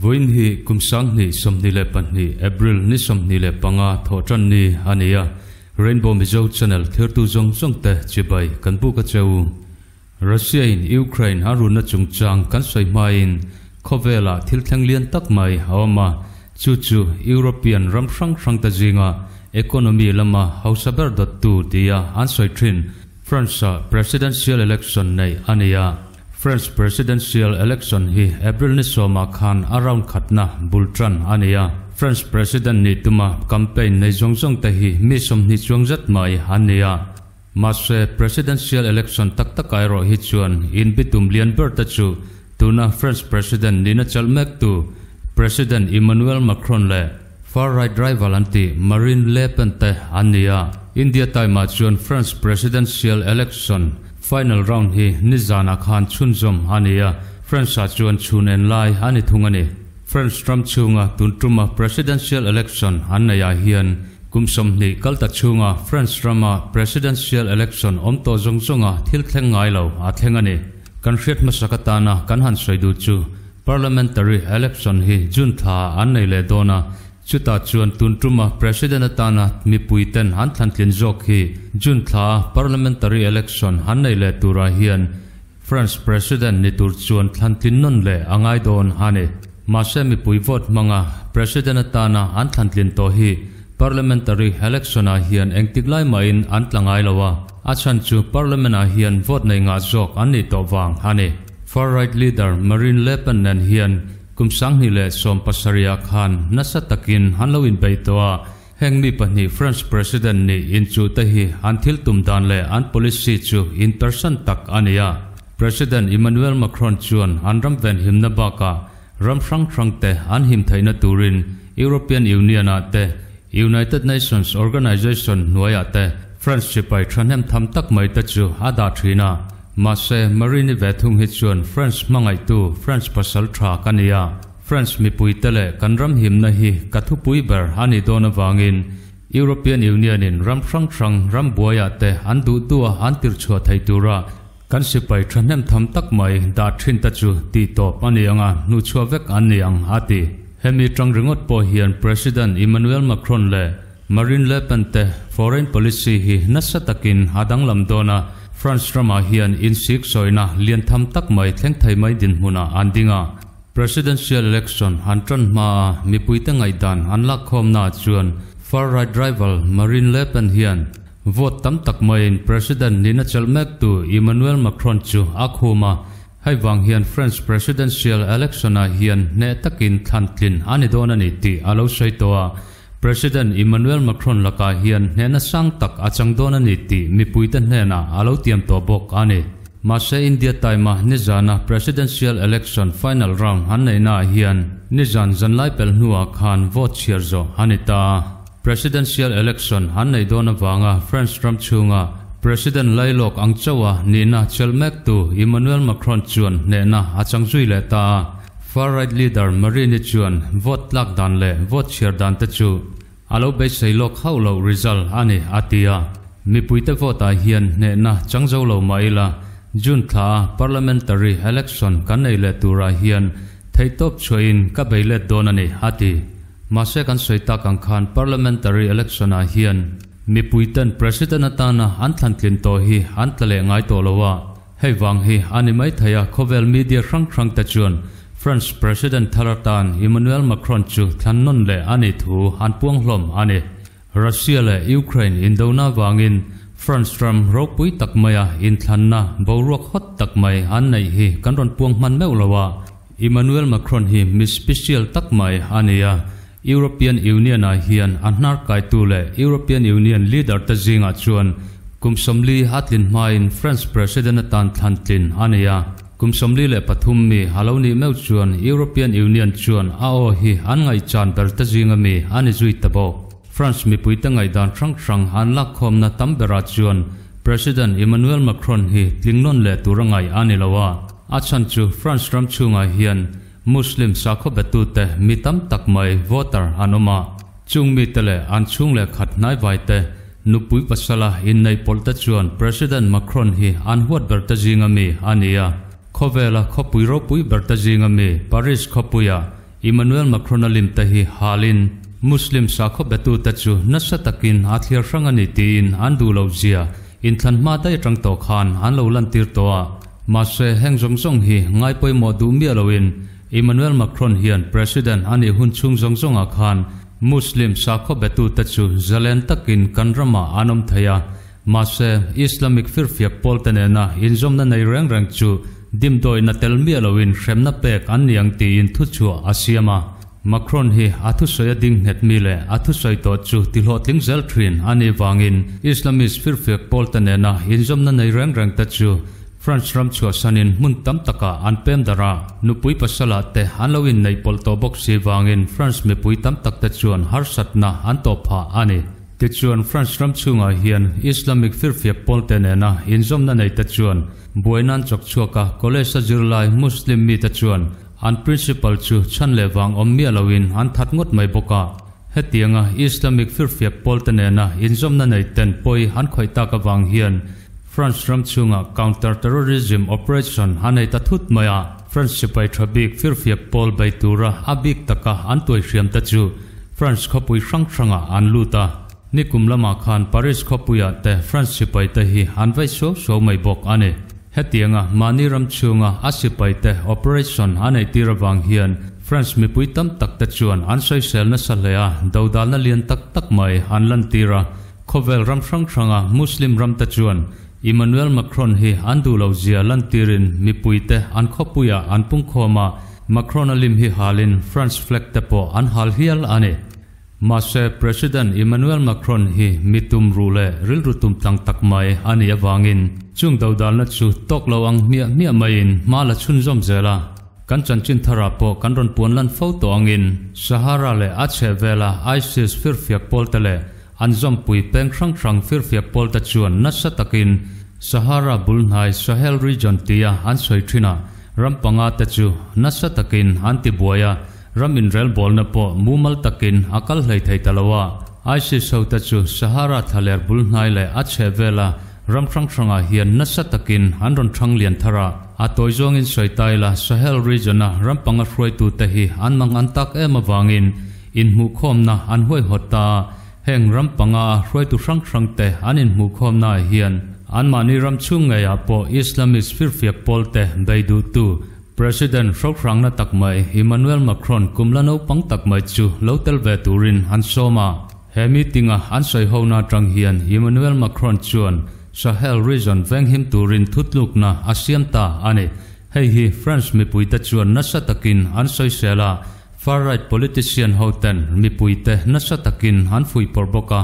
voin hi kumsang ni somni le pan ni April ni somni le panga thotran ni ania Rainbow Mizo Channel thirtu zong zong te chibai kan bu ka cheu Russia in Ukraine haruna chungchang kan soi main khovela thil thlenglian tak mai hawma chu European ramsang sang ta jinga economy lama hausaber tu dia ansoi trin France presidential election nei ania France presidential election hi April ni soma khan around khatna bultran ania France president ni tuma campaign nei zongzong ta hi mi som ni chungzat mai ania Maswe presidential election tak ro hi chuan in bitum lian ber ta chu tuna French president ni na chalmek tu President Emmanuel Macron le far right rival anti Marine Le Pen te ania India time chuan France presidential election final round hi nizana khan chunzom ania France chuan chunen lai ani thungani France Trump chunga tuntuma presidential election anaya hian kumsom ni kalta chunga France Rama presidential election omto zongzonga thil thengai lo a thengani kan hriat masakatana kan han soidu chu parliamentary election hi June tha an nei le dona chuta chuan tuntuma president atana mi puiten han thlantlin jok hi June tha parliamentary election han nei le tura hian France president ni tur chuan thlantlin non le angai don hane mase mi pui vote manga president atana an thlantlin to hi parliamentary election a hian engtiklai main an tlangai lawa achan chu parliament a hian vote nei nga jok ani to wang hane far right leader Marine Le Pen nan hian kumsang ni le som pasaria khan nasa takin hanloin beitoa hengmi pani French president ni inchu ta hi anthil tumdan le an policy chu in person tak ania President Emmanuel Macron chuan anram ven himna baka ramsang te an him thaina turin European Union ate United Nations Organization nuaya te France chipai thanem tham tak mai ta chu ada thina Mase Marine Vethung Hichuan France mangai tu France pasal tra kania France mi puitele kanram himna hi kathupui ber ani dona wangin European Union in ramsang ram buaya te andu tua antir chua thaitura kan sipai thanem tham tak mai da thin ta chu ti top anianga nu chua vek aniang ati hemi trang ringot po hian President Emmanuel Macron le Marine Le Pen te foreign policy hi nasa takin hadang lam dona France Rama hian in sik soina lian tham tak mai thleng thai mai din huna andinga presidential election hantran ma mi puite ngai dan anlak khom na chuan far right rival Marine Le Pen hian vote tam tak mai in president nina chalmek tu Emmanuel Macron chu akhuma haiwang hian French presidential election a hian ne takin thantlin ani don ani ti alo soitoa President Emmanuel Macron laka hian hena sang tak achang don ani ti mi puitan hena alo tiam to bok ani mase India time nizana presidential election final round hanneina hian nizan zanlai pel nuwa khan vote chierzo anita presidential election hannei dona wanga French Trump chunga President Lailok angchawa nina chelmek tu Emmanuel Macron chuan nena achang zui le ta far right leader Marine chuan vote lak dan le vote chier dan ta chu alo be seilok haulo result ani atia mi puite vote a hian nena changzo lo maila June tha parliamentary election kan nei le tura hian theitop choin ka beile donani ati mase kan soita kang khan parliamentary election a hian mi puiten president atana an thlantlin to hi an tlale ngai to lowa heiwang hi animai thaya khovel media rang ta chuan French president tharatan Emmanuel Macron chu thlannon le ani thu han puang hlom ani Russia le Ukraine indona wangin France Trump ropui takmaya in thlanna borok hot takmai an nei hi kanron puang man meulawa Emmanuel Macron hi mi special takmai ania European Union a hian annar kai tu le European Union leader ta jinga chuan kumsomli hatlin main French president atan thlantlin ania kumsomli le pathum mi haloni meu chuan European Union chuan ao hi an ngai chan ber ta jinga mi ani zui tabo France mi puita ngai dan thang han lak khom na tambera chuan President Emmanuel Macron hi tlingnon le turangai ani lawa achan chu France Trump chunga hian Muslim sakho betu te mitam takmai voter anoma chung mi tele an chung le khat nai vai te nupui pasala in nei polta chuan President Macron hi an huat ber ta jinga mi ania khovela khopui ro pui ber ta jinga mi Paris khopuya Emmanuel Macron alim tahi halin Muslim sakho betu tachu nasa takin athir rangani tin andu lozia in than ma dai tang to khan an lo lan tir toa ma se heng jong jong hi ngai poi mo du mi aloin Emmanuel Macron hian president ani hun chung jong jong a khan Muslim sakho betu tachu zalen takin kanrama anom thaya ma se Islamic firfiak poltanena injom na nei rang rang chu dim doi na telmi aloin hremna pek an niang ti in thu chu asiama Macron hi athu soya ding net mile athu soi to chu tilho tling zel thrin ani wangin Islamist firfiak poltanena injom na nei rang rang ta chu France ram chu sanin mun tam taka an pem dara nupui pasala te hanlowin nei polto box si wangin France me pui tam tak ta chuan har satna an to pha ani ti chuan France ram chunga hian Islamic firfiak poltanena injom na nei ta chuan buainan chok chuaka college sajirlai Muslim mi ta chuan an principal chu chan lewang ommi alawin an that ngot mai boka hetianga Islamic firfiak poltanena injom na nei ten poi han khoita ka wang hian France ram chunga counter terrorism operation hanai ta thut maya France sipai thabik firfiak pol bai tura abik taka an toi hriam ta chu France khopui sang sanga an luta nikum lama khan Paris khopuya te France sipai ta hi an vai so mai bok ane hetianga mani ram chunga asipai te operation hanai tirawang hian France mi pui tam tak ta chuan an soi sel na salaya daudal na lian tak tak mai an lan tira khovel ram sang sanga Muslim ram ta chuan Emmanuel Macron hi andu lozia lan tirin mi puite an khopuya an pungkhoma Macron alim hi halin France flag te po an hal hial ane ma se president Emmanuel Macron hi mitum rule ril rutum tang tak mai ani awangin chung daudal na chu tok lawang mia main mala chun zom zela kan chan chin thara po kan ron pon lan photo angin Sahara le ache vela ISIS firfiak poltale anzom pui peng rang firfiak polta chuan nasa takin Sahara bulnhai Sahel region tia an soi thina rampanga ta chu nasa takin anti buaya ram in rel bol na po mumal takin akal hlei thei talawa ISIS ho ta chu Sahara thaler bulnhai le ache vela ram ranga hian nasa takin anron thang lian thara atoi zong in soi taila Sahel region na rampanga hroi tu te hi an mang an tak ema wangin in mu khom na an hoi hota heng rampanga hroi tu rang te anin mu khom na hian an mani ram chungaya po Islamist firfiak polte beidu tu president rang na takmai Emmanuel Macron kumlano pang takmai chu lotel ve turin an soma he meetinga an soi hona tang hian Emmanuel Macron chuan Sahel region veng him turin thutluk na asiam ta ane hei hi France mi puita chuan nasa takin an soi sela far right politician hoten mi puite nasa takin han fui porboka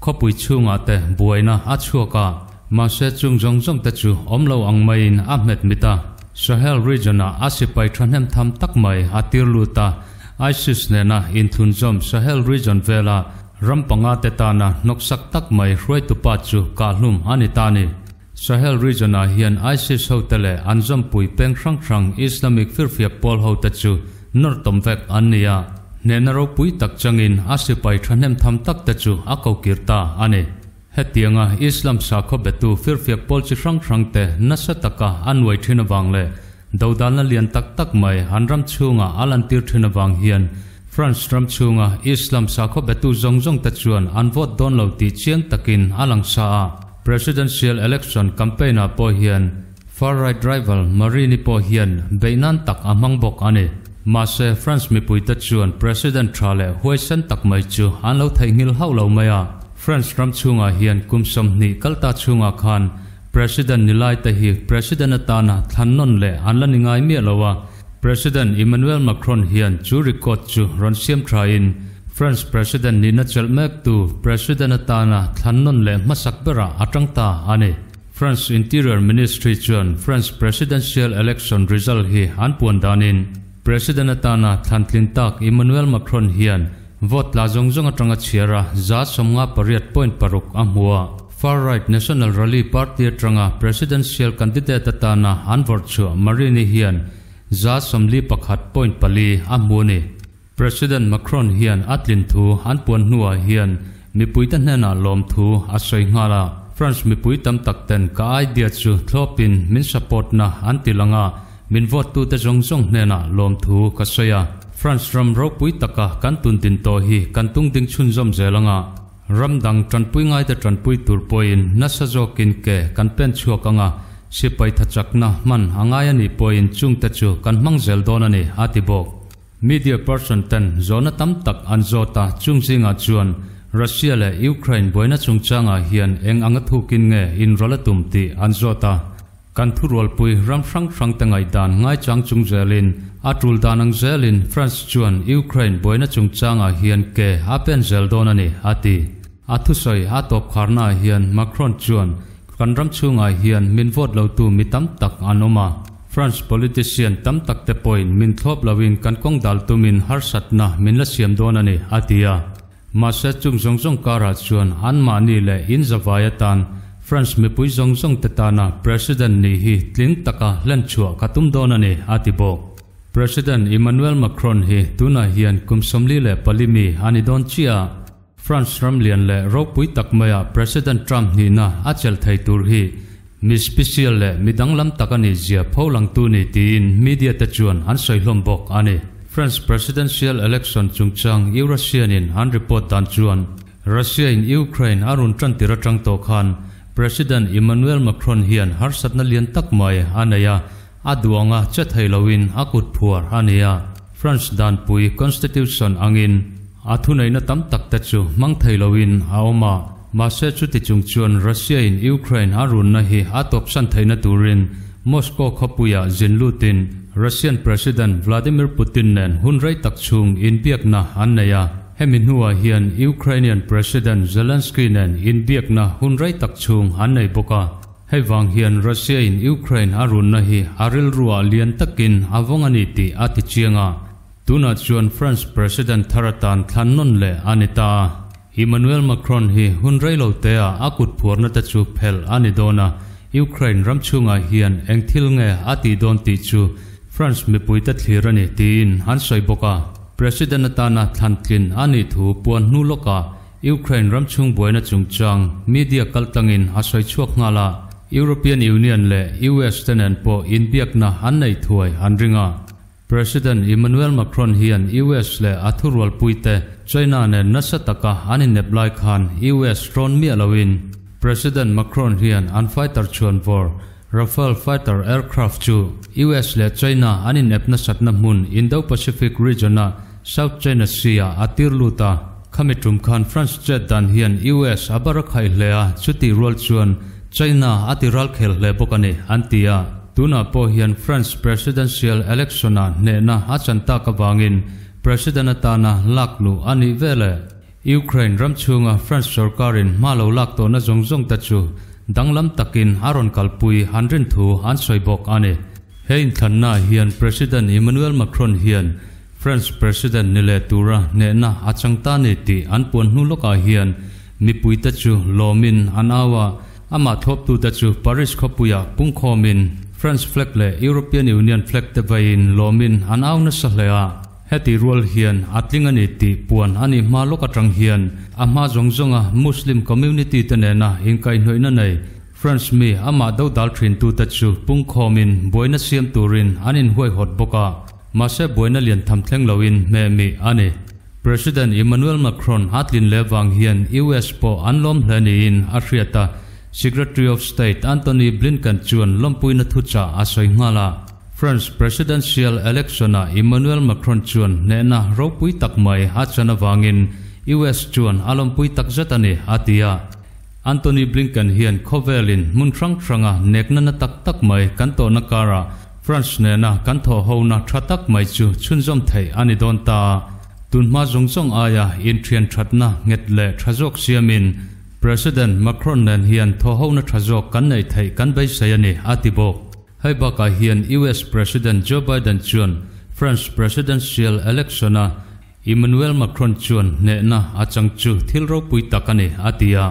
khopui chunga te buaina achuaka ma se chung jong jong ta chu omlo angmain Ahmed mita Sahel region na asipai thanem tham takmai atirluta ISIS ne na inthun jom Sahel region vela rampanga te ta na noksak takmai hroi tu pa chu kalhum anitani Sahel region na hian ISIS hotele anjom pui peng rang Islamic firfiak pol ho ta chu nor tomvek ania nenaro pui tak changin asipai thanem tham tak ta chu akau kirta ane hetianga Islam sakho betu firfiak pol chi rang te nasa taka anwai thina wangle daudalna lian tak tak mai hanram chunga alantir thina wang hian France ram chunga Islam sakho betu zong ta chuan an vote don lo ti chiang takin alang sa presidential election campaign a po hian far right rival Marini po hian beinan tak amang bok ane ma se France mi puita chuan president thale huaisan tak mai chu an lo thai ngil hau lo maya France ram chunga hian kumsom ni kalta chunga khan president nilai ta hi president atana thannon le anlaningai mi lowa president Emmanuel Macron hian chu record chu ron siam train France president ni na chelmek tu president atana thannon le masak bera atangta ane France interior ministry chuan France presidential election result hi an puan danin president atana thantlin tak Emmanuel Macron hian vote la zong atanga chiara za somnga pariat point paruk amua far right national rally party atanga presidential candidate atana anvor chu Marini hian za somli pakhat point pali amuni president Macron hian atlin thu an puan nuwa hian mipuita hna lom thu asoi ngala France mipui tam takten ka idea chu thlopin min support na antilanga min vote tu te zong hna lom thu ka soya France ram ro pui taka kan tun tin to hi kan tung ding chun zom zelanga ram dang tran pui ngai ta tran pui tur poin na sa zo kin ke kan pen chuak anga sipai thachak na man angai ani poin chung ta chu kan mang zel don ani atibok media person ten zona tam tak an zota chung singa chuan Russia le Ukraine boina chungchanga hian eng anga thukin nge in rolatum ti an zota kan thurol pui ram sang sang tangai dan ngai chang chung zelin atul danang zelin France chuan Ukraine boina chungchanga hian ke apen zel don ani ati athusoi atop kharna hian Macron chuan kan ram chunga hian min vote lo tu mi tam tak anoma France politician tam tak te point min thlop lawin kan kong dal tumin harsat na min la siam don ani atia masa chung zong zong kara chuan an mani le in zawayatan France mi pui zong zong tetana president ni hi tling taka len chua katum don ani atibok President Emmanuel Macron hi tuna hian kumsomli le palimi ani don chia France ramlian le ro pui tak maya President Trump ni na achel thai tur hi mi special le midang lam takani zia pholang tu ni tin media ta chuan an soi hlom bok ani France presidential election chungchang Eurasian in an report dan chuan Russia in Ukraine arun tran tira tang to khan President Emmanuel Macron hian har satna lian tak mai anaya aduanga chathai lowin akut phuar ania France dan pui constitution angin athunai na tam tak ta chu mang thai lowin aoma mase chu ti chungchuan Russia in Ukraine arun na hi atop san thaina turin Moscow khopuya jinlutin Russian President Vladimir Putin nen hunrai tak chung in biak na annaya hemin huwa hian Ukrainian President Zelensky nen in biak na hunrai tak chung annai boka hewang hian Russia in Ukraine arun na hi aril ruwa lian takin avongani ti ati chianga tuna chuan France President Tharatan thannon le anita Emmanuel Macron hi hunrai lo tea akut phurna ta chu phel ani dona Ukraine ramchunga hian engthil nge ati don ti chu France mi puita thirani tin han soi boka President atana thantlin ani thu puan nu loka Ukraine ramchung boina chungchang media kaltangin asoi chuak ngala European Union le US tenen po in biakna annai thuai anringa President Emmanuel Macron hian US le athurwal puite China ne nasataka ani neblai khan US tron mi alawin President Macron hian an fighter chuan vor Rafale fighter aircraft chu US le China ani nepna satna mun Indo-Pacific region na South China Sea atirluta khamitum khan France jet dan hian US abarakhai hlea chuti rol chuan China atiral khel hle bokani antia tuna po hian France presidential election na ne na achanta ka wangin president atana laklu ani vele Ukraine ramchunga France sarkarin malo lak to na zongjong ta chu danglam takin aron kalpui 100 thu an soibok ani hein thanna hian President Emmanuel Macron hian France President nile tura ne na achangta ni ti an pon hu loka hian mipui ta chu lomin anawa ama thop tu ta chu Paris khopuya pungkhomin France flag le European Union flag te vain lomin anaw na sahlea heti role hian atlingani ti puan ani maloka tang hian ama zongjonga Muslim community tenena inkai hnoina nei France mi ama do dal thin tu ta chu pungkhomin boina siam turin anin hoi hot boka mase boina lian thamthleng lowin me mi ani President Emmanuel Macron atlin lewang hian US po anlom hlani in Afriata Secretary of State Antony Blinken chuan lompuina thucha asoi ngala France presidential election na Emmanuel Macron chuan nena ropui takmai hachana wangin US chuan alompui takjatani atia Antony Blinken hian khovelin munrang ranga nekna na tak mai kanto nakara France nena kantho hona thatak mai chu chunjom thei ani donta tunma zongjong aya intrian thatna ngetle thajok siamin President Macron nen hian tho hona thajok kan nei thei kan bai sayani atibok haibaka hian US President Joe Biden chuan France presidential election na Emmanuel Macron chuan ne na achangchu thilro pui takani atia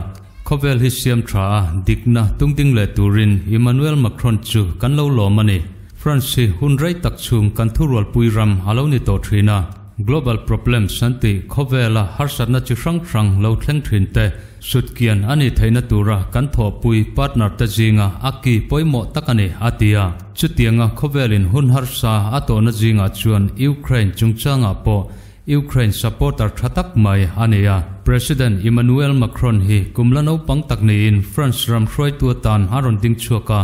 khovel hi siam tha dikna tungding le turin Emmanuel Macron chu kanlo lomani France hi hunrai takchung kanthurwal puiram haloni to thrina global problem santi khovela harsatna chi hrang lo thleng thin te sutkian ani theina tura kan tho pui partner ta jinga aki poimo takani atia chutianga khovelin hun harsa atona jinga chuan Ukraine chungchanga po Ukraine supporter thatak mai ania President Emmanuel Macron hi kumlano pangtakni in France ram hroi tu tan haron ding chuaka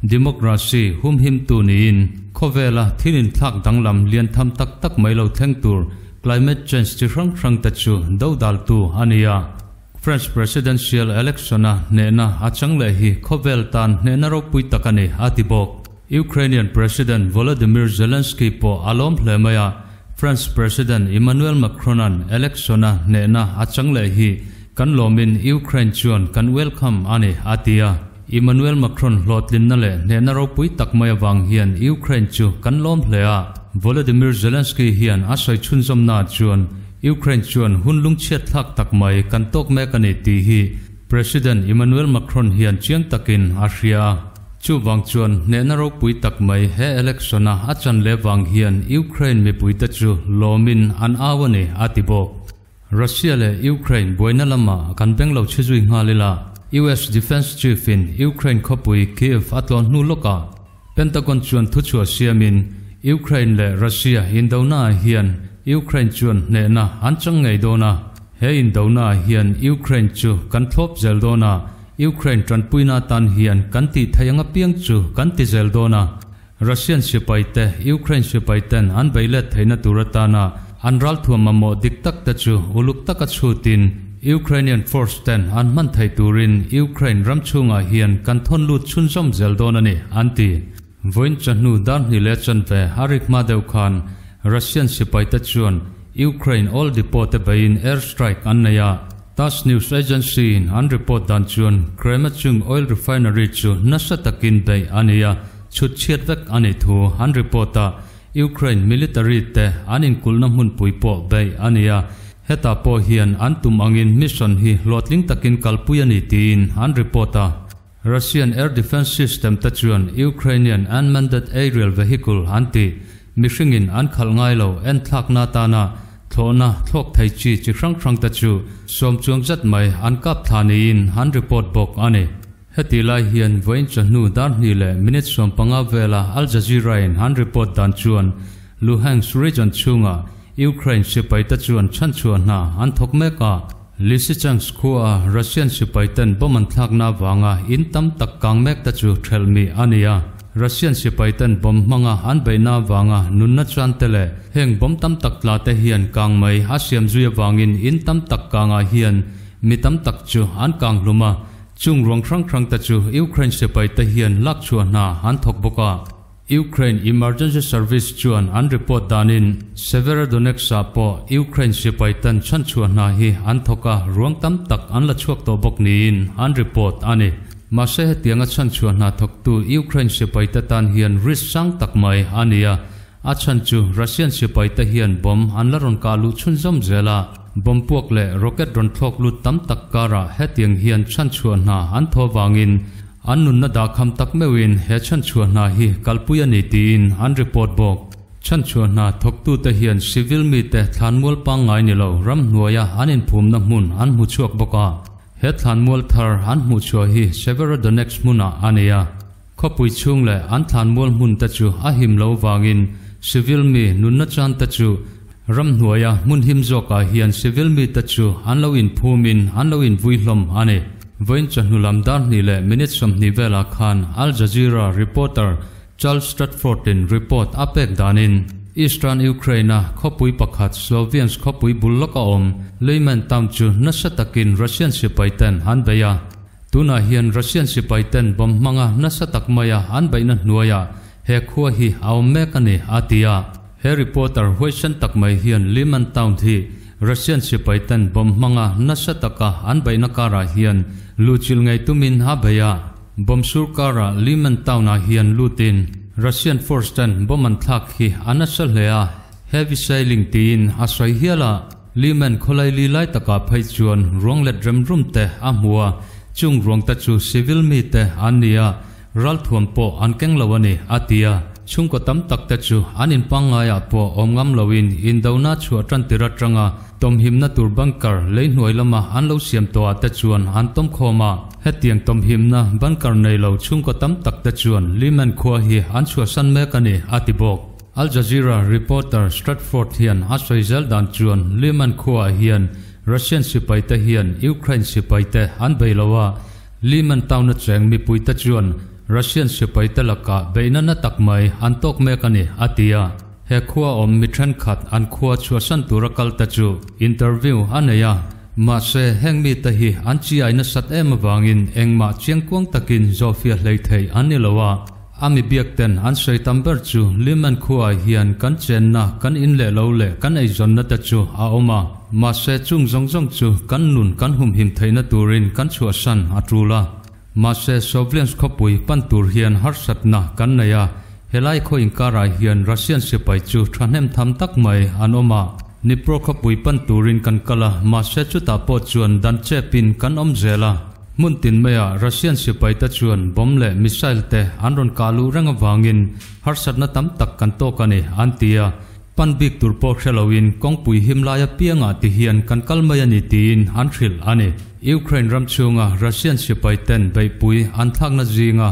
democracy him tu ni in khovela thinin thak danglam lian tham tak mai lo thleng tur climate change chi hrang ta chu dodal tu ania French presidential election nena achang le hi khovel tan nena ro pui takani atibok Ukrainian President Volodymyr Zelensky po alom hlemaya France President Emmanuel Macron an election nena achang le hi kan lomin Ukraine chuan kan welcome ani atia Emmanuel Macron lotlin na le nena ro pui takmaya wang hian Ukraine chu kan lom hlea Volodymyr Zelensky hian asoi chunjom na chuan Ukraine chuan hunlung chet thak takmai kan tok mekani ti hi President Emmanuel Macron hian chiang takin asia chu wang chuan nena ro pui takmai he election achan le wang hian Ukraine mi pui ta chu lomin an awani atibok Russia le Ukraine boina lama kan benglo chizui ngalila US Defense Chief in Ukraine khopui Kiev atlon nu loka Pentagon chuan thuchua siamin Ukraine le Russia indona hian Ukraine chuan nena anchang ngai dona he indona hian Ukraine chu kan thlop zel dona Ukraine tranpuina tan hian kan ti thayanga piang chu kan ti zel dona Russian sipai te Ukraine sipai ten an beile theina turatana anral thuama mo diktak ta chu uluk taka chutin Ukrainian force ten an man thai turin Ukraine ramchunga hian kan thon lut chunjom zel donani anti voin chanu dan ni le chan ve harik madew khan Russian sipai ta chuan Ukraine all deported by in airstrike annaya TASS news agency in an report dan chuan Kremachung oil refinery chu nasatakin bay ania chut chiat vek ani thu an reporta Ukraine military te anin kulna mun puipo bay ania heta po hian antum angin mission hi lotling takin kalpuyani tin an reporta Russian air defense system ta chuan Ukrainian unmanned aerial vehicle anti mishingin an khalngai lo en thlak na ta na thona thlok thai chi hrang ta chu som chuang zat mai an kap thani in han report bok ani heti lai hian voin chanu dan ni le minute som panga vela Al Jazeera in han report dan chuan Luhansk region chunga Ukraine sipai ta chuan chan chuan na an thok meka Lysychansk khua Russian sipai ten boman thlak na wanga in tam tak kang mek ta chu thelmi ania Russian sipai ten bom manga an beina wanga nunna chan tele heng bom tam tak tla te hian kang mai hasiam zuya wangin in tam tak kanga hian mi tam tak chu an kang luma chung rong thrang ta chu Ukraine sipai te hian lak chuan na an thok boka Ukraine emergency service chuan an report danin Severodonetsk po Ukraine sipai ten chan chuan na hi an thoka ruang tam tak an la chuak to bok ni in an report ani Mase tianga chan chuan na thok tu Ukraine sipai ta tan hian risk sang tak mai ania achan chu Russian sipai ta hian bom an la ron kalu chunjom zela bom puak le rocket ron thlok lut tam tak kara hetiang hian chan chuan na an tho wangin an nun na da kham tak mewin he chan chuan na hi kalpuyani tin an report bok chan chuan na thok tu ta hian civil mi te thlanmul pangai ni lo ram hnuaya anin phum na mun an hu chuak boka he thlanmul thar an mu chu hi Severodonetsk muna ania khopui chung le an thlanmul mun ta chu a him lo wangin civil mi nunna chan ta chu ram hnuaya mun him zoka hian civil mi ta chu an lo in phumin an lo in vuihlom ani voin chanulam dan ni le minute som ni vela khan Al Jazeera reporter Charles Stratford in report apek danin Eastern Ukraine khopui pakhat Slovians khopui bulloka om leiman tam chu nasatakin Russian sipai ten han beya tuna hian Russian sipai ten bom manga nasatak maya an baina hnuaya he khua hi aumekani atia he reporter hoisan takmai hian Liman town thi Russian sipai ten bom manga nasataka an baina kara hian luchil ngai tumin ha beya bom surkara Liman town hian lutin Russian force ten boman thak hi anasal lea heavy sailing tin asai hiala Liman kholai li lai taka phai chuan rong let rem rum te amua chung rong ta chu civil mi te ania ral thuam po an keng lawani atia chung ko tam tak te chu anin pangaya po omngam lowin in dona chu atran tiratanga tom himna tur bunker lein hnuai lama an lo siam to ata chuan an tom khoma hetiang tom himna bunker nei lo chung ko tam tak te chuan liman khua hi an chua san me kani atibok Al Jazeera reporter Stratford hian asoi dan chuan liman khua hian Russian sipai te hian Ukraine sipai te an beilawa liman town cheng mi pui ta chuan Russian sipai te laka beina na takmai an tok me kani atia he khua om mitran khat an khua chua san turakal ta chu interview anaya ma se hengmi ta hi an chi aina sat em wangin engma chiangkwang takin zofia hleithei anilawa ami biakten an sei tamber chu liman khua hian kan chen na kan in le lo le kan ei zon na ta chu a oma ma se chung zong chu kan nun kan hum him theina turin kan chua san atrula ma se soviets khopui pan tur hian har sat na kan naya helai kho inkara hian Russian sipai chu thanem tham tak mai an oma nipro khopui pan turin kan kala ma se chu ta po chuan dan chepin kan om zela muntin maya Russian sipai ta chuan bom le missile te anron kalu ranga wangin har sat na tam tak kan to kani antia panbik turpo khelowin kongpui himlaya pianga ti hian kan kalmaya ni tin an thril ani Ukraine ramchunga Russian sipai ten beipui an thakna jinga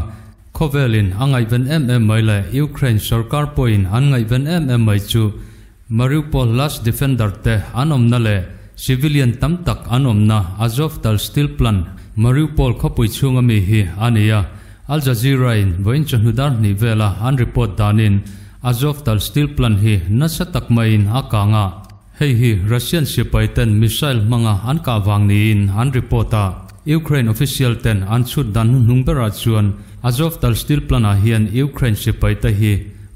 khovelin angai ven mmai le Ukraine sarkar point an ngai ven mmai chu Mariupol last defender te anom na le civilian tam tak anom na Azovstal steel plant Mariupol khopui chunga mi hi ania Al Jazeera in voin chanudar ni vela an report danin Azovstal steel plant hi nasa takmain akanga hei hi Russian sipai ten missile manga an ka wangni in an reporta Ukraine official ten an chut dan nungbera chuan Azovstal steel plant a hian Ukraine sipai ta hi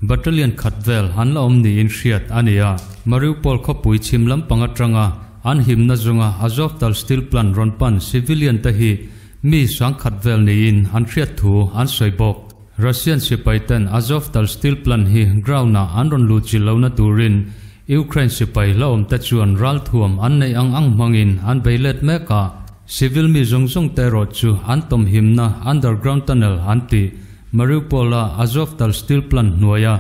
battalion khatvel an la omni in hriat ania Mariupol khopui chimlam pangatranga an himna zunga Azovstal steel plant ronpan civilian ta hi mi sang khatvel ni in an hriat thu an soibok Russian sipai ten Azovstal steel plant hi ground na anron lu chilona turin Ukraine sipai laom ta chuan ral thuam an nei ang mangin an beilet meka civil mi zongzong te ro chu an tom himna underground tunnel anti Mariupola Azovstal steel plant nuaya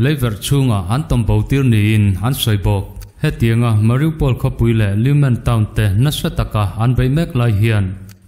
lever chunga an tom bautir ni in an soibok hetianga Mariupol khopuile Lyman town te nasataka an beimek lai hian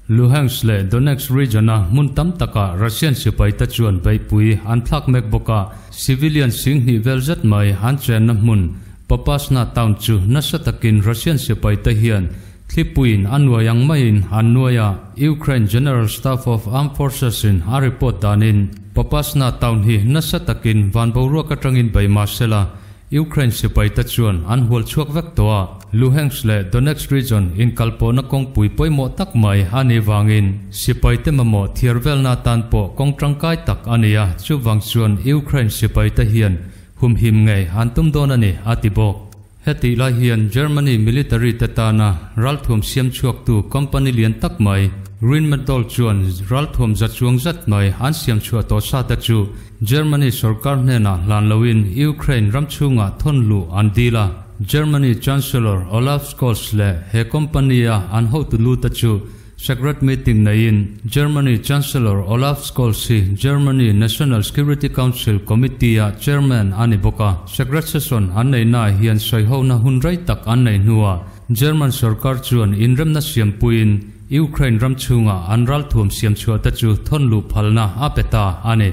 Luhansk le Donetsk region a muntam taka Russian sipai ta chuan beipui an thlak mek boka civilian sing hi veljat mai an chen na mun Popasna town chu nasatakin Russian sipai ta hian thlipuin anwayang main anwaya Ukraine General Staff of Armed Forces in a report danin Popasna town hi nasatakin vanboru katangin bei masela Ukraine sipai ta chuan an hol chuak vek towa Luhansk le Donetsk region in kalpona kongpui poimo tak mai ani wangin sipai te mamo thiervel na tan po kongtrangkai tak ania chu wang chuan Ukraine sipai ta hian hum him ngai an tum don ani atibok heti lai hian Germany military tetana ralthum siam chuak tu company lian tak mai Rheinmetall chuan ralthum zachuang zat mai an siam chua to sa ta chu Germany sarkar nena lan lowin Ukraine ramchunga thonlu andila Germany Chancellor Olaf Scholz le he company a an ho tu lu ta chu secret meeting nain Germany Chancellor Olaf Scholz hi Germany National Security Council Committee a chairman ani boka secret session an nei na hian soi ho na hunrai tak an nei nuwa German sarkar chuan inrem na siam puin Ukraine ramchunga anral thum siam chua ta chu thonlu phalna apeta ani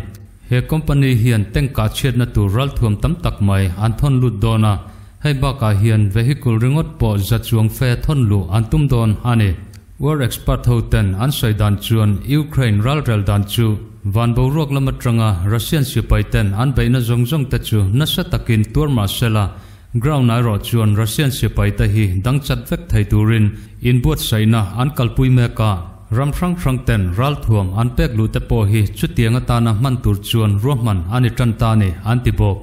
he company hian tengka chet na tu ral thum tam tak mai an thonlu dona hei baka hian vehicle ringot po zachuang fe thonlu antum don ani war expert hoten an saidan chuan Ukraine ralrel dan chu van borok lamatranga Russian sipai ten an beina zongzong ta chu nasatakin turma sela ground aro chuan Russian sipai ta hi dangchat vek thai turin in buat saina an kalpui meka ramthrang ten ral thuam an pek lu te po hi chutianga tana man tur chuan rohman ani tanta ni antibok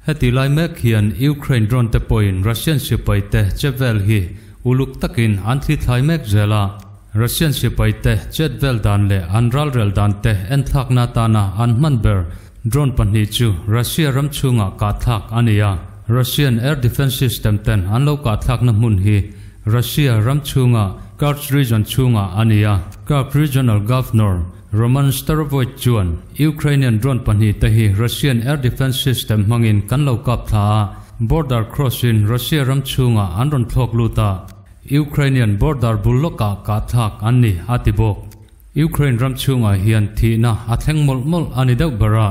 heti lai mek hian Ukraine drone te point Russian sipai te chevel hi uluk takin an thli thlai mek zela Russian sipai te chetvel dan le an ralrel dan te en thak na tana an manber drone panni chu Russia ramchunga ka thak ania Russian air defense system ten an lo ka thak na mun hi Russia ramchunga Kars region chunga ania Kap regional governor Roman Starovoy chuan Ukrainian drone panhi tahi Russian air defense system mangin kanlo kap tha border crossing Russia ram chunga anron thlok luta Ukrainian border buloka ka thak anni atibok Ukraine ram chunga hian thina atheng molmol ani deuh bara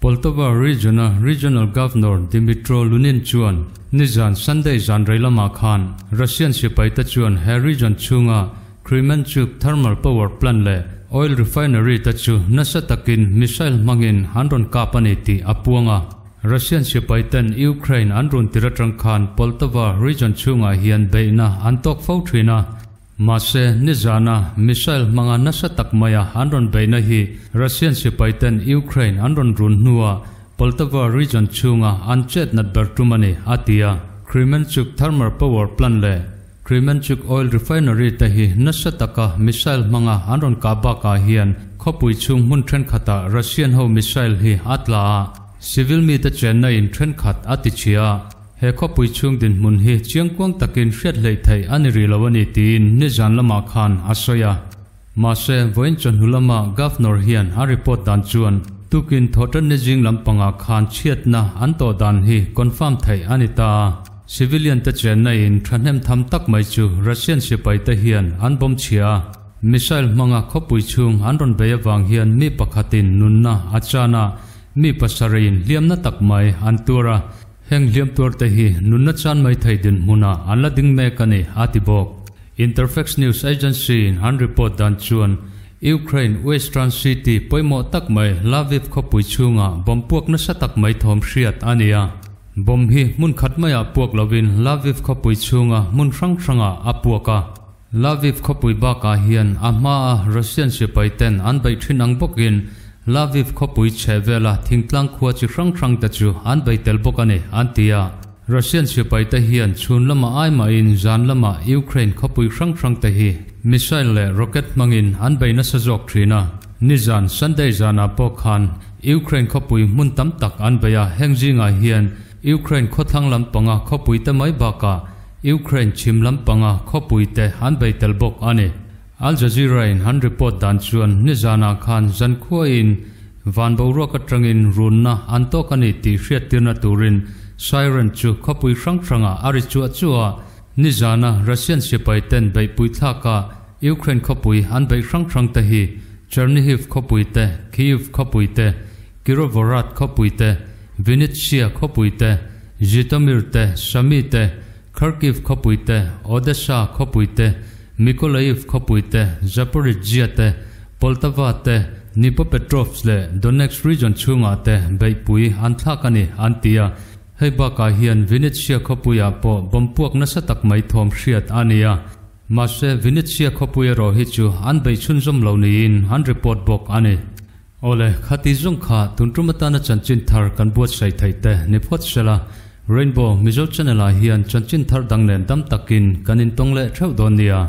Poltava regional governor Dmytro Lunin chuan nizan Sunday zan railama khan Russian sipai ta chuan he region chunga Kremenchuk thermal power plant le oil refinery ta chu nasatakin missile mangin handron kapani ti apuanga Russian sipai ten Ukraine andron tiratrang khan Poltava region chunga hian beina antok fautrina Mase nizana missile mga nasatak maya andron beina hi Russian sipai ten Ukraine andron run nuwa Poltava region chunga anchet nat bertumani atia Kremenchuk thermal power plant le Kremenchuk oil refinery tahi nasataka missile mga andron kabaka hian khopui chung mun tren khata Russian ho missile hi atla civil mi ta chennai in tren khat atichia he khopui chung din mun hi chiangkwang takin hriat hlei thei aniri lawani tin ni jan lama khan asoya mase voin chon hulama governor hian a report dan chuan tukin thotan ni jing lampanga khan chiatna anto dan hi confirm thei anita civilian ta chennai in thanem tham tak mai chu Russian sipai ta hian anbom chia missile manga khopui chung anron beyawang hian mi pakhatin nunna achana mi pasarin liamna takmai antura heng liam tur te hi nunna chan mai thai din muna anla ding me kani atibok Interfax News Agency han report dan chuan Ukraine Western City poimo takmai Lviv khopui chunga bompuak na satak mai thom hriat ania bom hi mun khatmaya puak lovin Lviv khopui chunga mun rang apuaka Lviv khopui baka hian ama Russian sipai ten anbai thinang bokin Lviv khopui chevela thingtlang khuwa chi rang ta chu anbai tel bokane antia Russian sipai ta hian chun lama aima in zan lama Ukraine khopui rang ta hi missile le rocket mangin anbai na sajok thrina nizan Sunday zana pokhan Ukraine khopui mun tam tak anbaya hengjinga hian Ukraine khothang lampanga khopui ta mai baka Ukraine chim lampanga khopui te anbai tel bok ane Al Jazeera in han report dan chuan nizana khan zankhuwa in van boro ka trangin runna antokani ti hriat tirna turin siren chu khopui ranga ari chua nizana Russian sipai ten bei puithaka Ukraine khopui an bei rang ta hi Chernihiv khopui te Kyiv khopui te Kirovohrad khopui te Vinnytsia khopui te Zhytomyr te Sumy te Kharkiv khopui te Odessa khopui te Mykolaiv khopui te Zaporizhia te Poltava te Dnipropetrovsk le Donetsk region chunga te bei pui anthakani antia heibaka hian Vinnytsia khopuya po bompuak na satak mai thom hriat ania mase Vinnytsia khopuya ro hi chu an bei chunjom lo niin han report bok ani ole khati jong kha tuntrumata na chanchin thar kan buat sai thaite ni phot sela Rainbow Mizo channel a hian chanchin thar danglen dam takin kanin tongle theu don nia